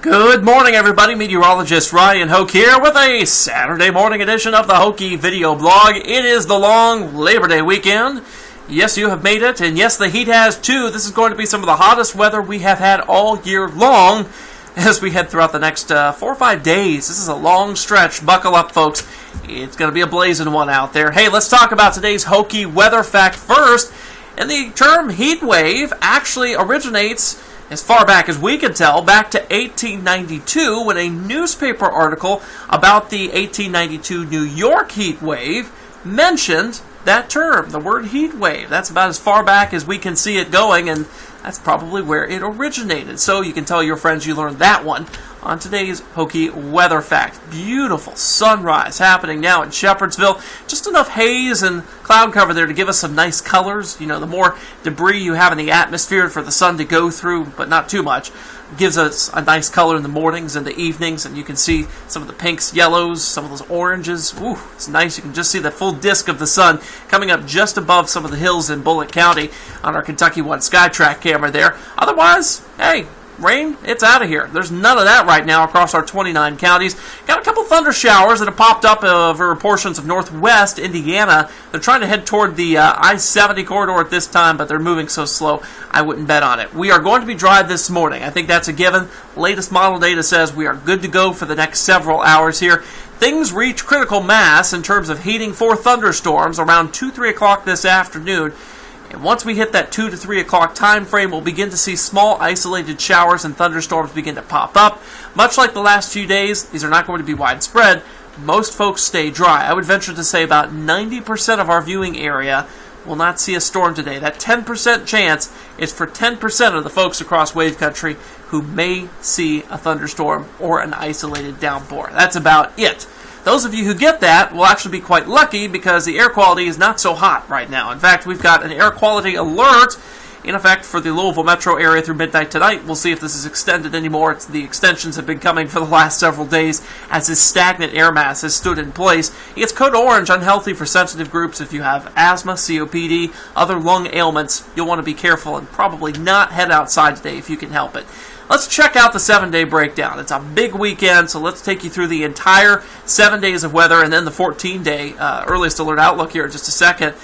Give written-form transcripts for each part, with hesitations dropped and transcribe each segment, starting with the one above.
Good morning, everybody. Meteorologist Ryan Hoke here with a Saturday morning edition of the Hokey video blog. It is the long Labor Day weekend. Yes, you have made it, and yes, the heat has too. This is going to be some of the hottest weather we have had all year long as we head throughout the next 4 or 5 days. This is a long stretch. Buckle up, folks. It's going to be a blazing one out there. Hey, let's talk about today's Hokey weather fact first. And the term heat wave actually originates, as far back as we can tell, back to 1892 when a newspaper article about the 1892 New York heat wave mentioned that term, the word heat wave. That's about as far back as we can see it going, and that's probably where it originated. So you can tell your friends you learned that one on today's Hokey weather fact. Beautiful sunrise happening now in Shepherdsville. Just enough haze and cloud cover there to give us some nice colors. You know, the more debris you have in the atmosphere for the sun to go through, but not too much, gives us a nice color in the mornings and the evenings, and you can see some of the pinks, yellows, some of those oranges. Ooh, it's nice. You can just see the full disk of the sun coming up just above some of the hills in Bullitt County on our Kentucky One SkyTrack camera there. Otherwise, hey, rain, it's out of here. There's none of that right now across our 29 counties. Got a couple thunder showers that have popped up over portions of northwest Indiana. They're trying to head toward the I-70 corridor at this time, but they're moving so slow, I wouldn't bet on it. We are going to be dry this morning. I think that's a given. Latest model data says we are good to go for the next several hours here. Things reach critical mass in terms of heating for thunderstorms around 2-3 o'clock this afternoon. And once we hit that 2 to 3 o'clock time frame, we'll begin to see small isolated showers and thunderstorms begin to pop up. Much like the last few days, these are not going to be widespread. Most folks stay dry. I would venture to say about 90% of our viewing area will not see a storm today. That 10% chance is for 10% of the folks across wave country who may see a thunderstorm or an isolated downpour. That's about it. Those of you who get that will actually be quite lucky because the air quality is not so hot right now. In fact, we've got an air quality alert in effect for the Louisville metro area through midnight tonight. We'll see if this is extended anymore. The extensions have been coming for the last several days as this stagnant air mass has stood in place. It gets code orange, unhealthy for sensitive groups. If you have asthma, COPD, other lung ailments, you'll want to be careful and probably not head outside today if you can help it. Let's check out the 7-day breakdown. It's a big weekend, so let's take you through the entire 7 days of weather and then the 14-day earliest alert outlook here in just a second.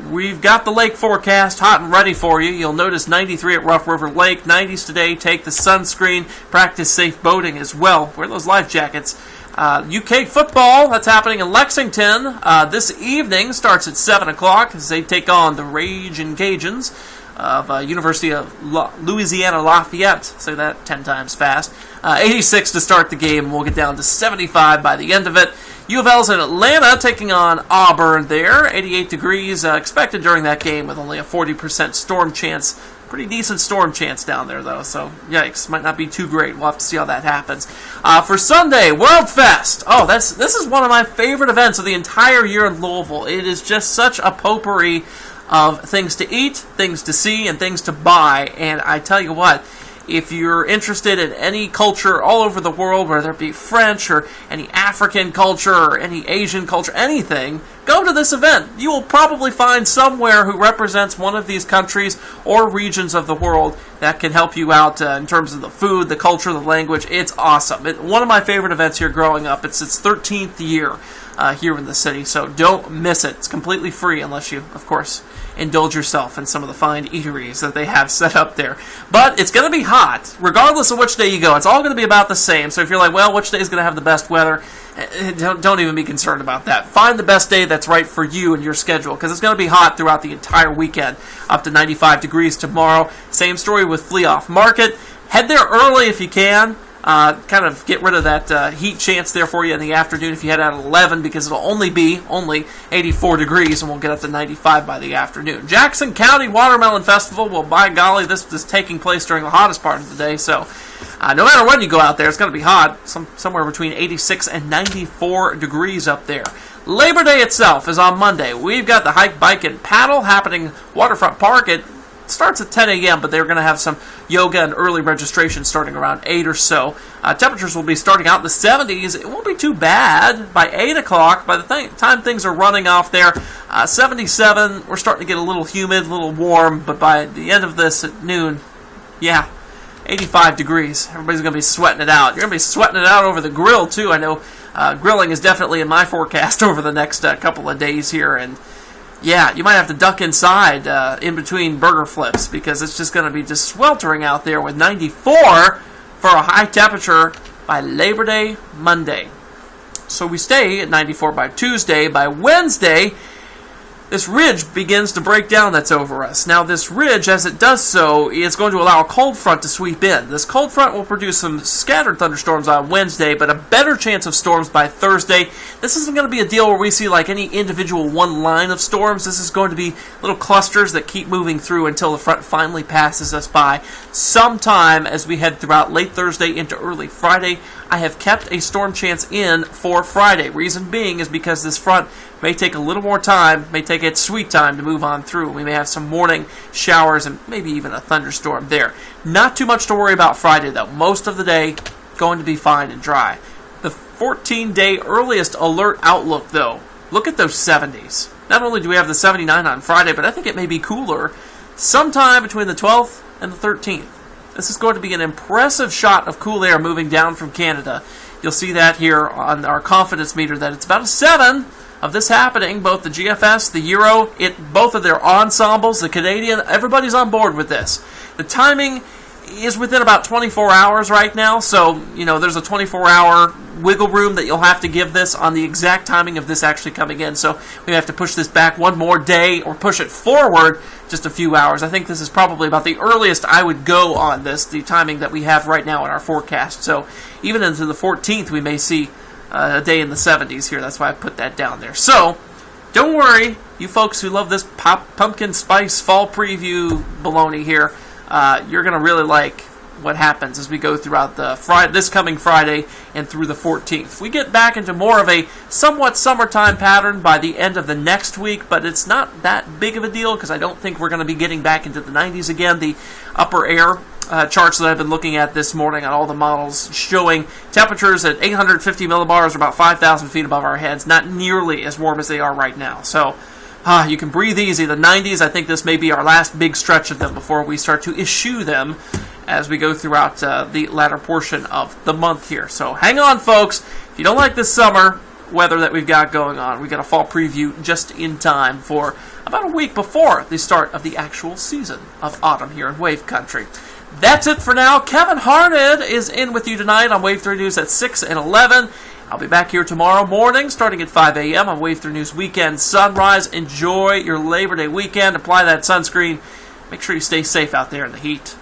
We've got the lake forecast hot and ready for you. You'll notice 93 at Rough River Lake, 90s today. Take the sunscreen, practice safe boating as well. Wear those life jackets. UK football, that's happening in Lexington. This evening starts at 7 o'clock as they take on the Ragin' Cajuns of University of Louisiana Lafayette. Say that 10 times fast. 86 to start the game. We'll get down to 75 by the end of it. U of L's in Atlanta taking on Auburn there. 88 degrees expected during that game with only a 40% storm chance. Pretty decent storm chance down there, though, so yikes, might not be too great. We'll have to see how that happens. For Sunday, World Fest. Oh, this is one of my favorite events of the entire year in Louisville. It is just such a potpourri of things to eat, things to see, and things to buy. And I tell you what, if you're interested in any culture all over the world, whether it be French or any African culture or any Asian culture, anything, go to this event. You will probably find somewhere who represents one of these countries or regions of the world that can help you out in terms of the food, the culture, the language. It's awesome. One of my favorite events here growing up. It's its 13th year here in the city, so don't miss it. It's completely free unless you, of course, indulge yourself in some of the fine eateries that they have set up there. But it's going to be hot, regardless of which day you go. It's all going to be about the same. So if you're like, well, which day is going to have the best weather? Don't even be concerned about that. Find the best day that's right for you and your schedule, because it's going to be hot throughout the entire weekend, up to 95 degrees tomorrow. Same story with Flea Off Market. Head there early if you can. Kind of get rid of that heat chance there for you in the afternoon if you head out at 11, because it'll only be 84 degrees and we'll get up to 95 by the afternoon. Jackson County Watermelon Festival, well, by golly, this is taking place during the hottest part of the day, so no matter when you go out there, it's going to be hot, somewhere between 86 and 94 degrees up there. Labor Day itself is on Monday. We've got the Hike, Bike, and Paddle happening Waterfront Park. It starts at 10 a.m., but they're going to have some yoga and early registration starting around 8 or so. Temperatures will be starting out in the 70s. It won't be too bad by 8 o'clock. By the time things are running off there, 77, we're starting to get a little humid, a little warm, but by the end of this at noon, yeah, 85 degrees. Everybody's going to be sweating it out. You're going to be sweating it out over the grill, too. I know grilling is definitely in my forecast over the next couple of days here. And, yeah, you might have to duck inside in between burger flips because it's just going to be just sweltering out there with 94 for a high temperature by Labor Day Monday. So we stay at 94 by Tuesday. By Wednesday, this ridge begins to break down that's over us. Now, this ridge, as it does so, is going to allow a cold front to sweep in. This cold front will produce some scattered thunderstorms on Wednesday, but a better chance of storms by Thursday. This isn't going to be a deal where we see like any individual one line of storms. This is going to be little clusters that keep moving through until the front finally passes us by. Sometime as we head throughout late Thursday into early Friday, I have kept a storm chance in for Friday. Reason being is because this front may take a little more time, may take its sweet time to move on through. We may have some morning showers and maybe even a thunderstorm there. Not too much to worry about Friday, though. Most of the day going to be fine and dry. The 14-day earliest alert outlook, though, look at those 70s. Not only do we have the 79 on Friday, but I think it may be cooler sometime between the 12th and the 13th. This is going to be an impressive shot of cool air moving down from Canada. You'll see that here on our confidence meter that it's about a 7 of this happening. Both the GFS, the Euro, both of their ensembles, the Canadian, everybody's on board with this. The timing is within about 24 hours right now, so, there's a 24-hour wiggle room that you'll have to give this on the exact timing of this actually coming in. So we have to push this back one more day or push it forward just a few hours. I think this is probably about the earliest I would go on this, the timing that we have right now in our forecast. So even into the 14th, we may see a day in the 70s here. That's why I put that down there. So don't worry, you folks who love this pumpkin spice fall preview baloney here, you're going to really like what happens as we go throughout this coming Friday and through the 14th. We get back into more of a somewhat summertime pattern by the end of the next week, but it's not that big of a deal because I don't think we're going to be getting back into the 90s again. The upper air charts that I've been looking at this morning on all the models showing temperatures at 850 millibars or about 5,000 feet above our heads, not nearly as warm as they are right now. So you can breathe easy. The 90s, I think this may be our last big stretch of them before we start to eschew them as we go throughout the latter portion of the month here. So hang on, folks. If you don't like this summer weather that we've got going on, we've got a fall preview just in time for about a week before the start of the actual season of autumn here in Wave Country. That's it for now. Kevin Harned is in with you tonight on Wave 3 News at 6 and 11. I'll be back here tomorrow morning starting at 5 a.m. on Wave 3 News Weekend Sunrise. Enjoy your Labor Day weekend. Apply that sunscreen. Make sure you stay safe out there in the heat.